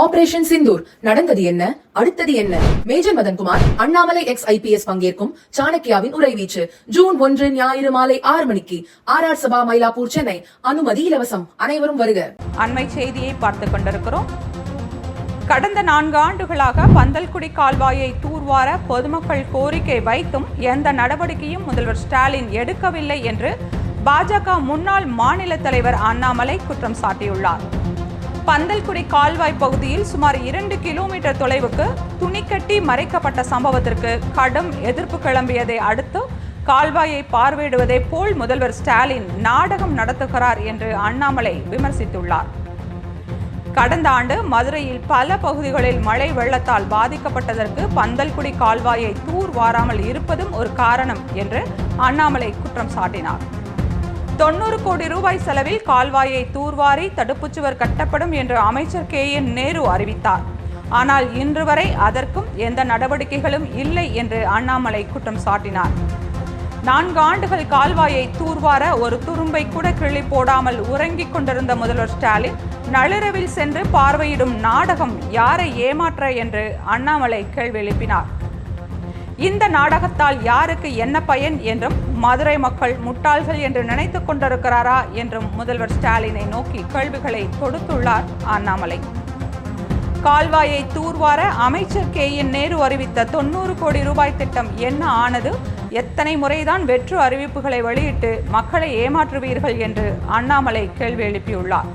Operation Sindoor நடந்தது என்ன, அடுத்தது என்ன? Major Madhankumar, Annamalai ex IPS பங்கேற்கும் சாணக்கியாவின் உரைவீச்சு. ஜூன் 1 ஞாயிறு மாலை 6 மணிக்கு RR சபா, மயிலாப்பூர், சென்னை. அனுமதி இலவசம். அனைவரும் வருக. அண்மை செய்தியை பார்த்துக் கொண்டிருக்கிறோம். கடந்த 4 ஆண்டுகளாக பந்தல்குடி கால்வாயை தூர்வார பொதுமக்கள் கோரிக்கை வைத்தும் எந்த நடவடிக்கையும் முதல்வர் ஸ்டாலின் எடுக்கவில்லை என்று பாஜக முன்னாள் மாநில தலைவர் அண்ணாமலை குற்றம் சாட்டியுள்ளார். பந்தல்குடி கால்வாய் பகுதியில் சுமார் 2 கிலோமீட்டர் தொலைவுக்கு துணிக்கட்டி மறைக்கப்பட்ட சம்பவத்திற்கு கடும் எதிர்ப்பு கிளம்பியதை அடுத்து கால்வாயை பார்வையிடுவதை போல் முதல்வர் ஸ்டாலின் நாடகம் நடத்துகிறார் என்று அண்ணாமலை விமர்சித்துள்ளார். கடந்த ஆண்டு மதுரையில் பல பகுதிகளில் மழை வெள்ளத்தால் பாதிக்கப்பட்டதற்கு பந்தல்குடி கால்வாயை தூர்வாராமல் இருப்பதும் ஒரு காரணம் என்று அண்ணாமலை குற்றம் சாட்டினார். 90 கோடி ரூபாய் செலவில் கால்வாயை தூர்வாரி தடுப்புச்சுவர் கட்டப்படும் என்று அமைச்சர் KN நேரு அறிவித்தார். ஆனால் இன்று வரை அதற்கும் எந்த நடவடிக்கைகளும் இல்லை என்று அண்ணாமலை குற்றம் சாட்டினார். 4 ஆண்டுகள் கால்வாயை தூர்வார ஒரு துரும்பை கூட கிள்ளி போடாமல் உறங்கிக் கொண்டிருந்த முதல்வர் ஸ்டாலின் நள்ளிரவில் சென்று பார்வையிடும் நாடகம் யாரை ஏமாற்ற என்று அண்ணாமலை கேள்வி எழுப்பினார். இந்த நாடகத்தால் யாருக்கு என்ன பயன் என்றும் மதுரை மக்கள் முட்டாள்கள் என்று நினைத்துக் கொண்டிருக்கிறாரா என்றும் முதல்வர் ஸ்டாலினை நோக்கி கேள்விகளை தொடுத்துள்ளார் அண்ணாமலை. கால்வாயை தூர்வார அமைச்சர் KN நேரு அறிவித்த 90 கோடி ரூபாய் திட்டம் என்ன ஆனது? எத்தனை முறைதான் வெற்று அறிவிப்புகளை வெளியிட்டு மக்களை ஏமாற்றுவீர்கள் என்று அண்ணாமலை கேள்வி எழுப்பியுள்ளார்.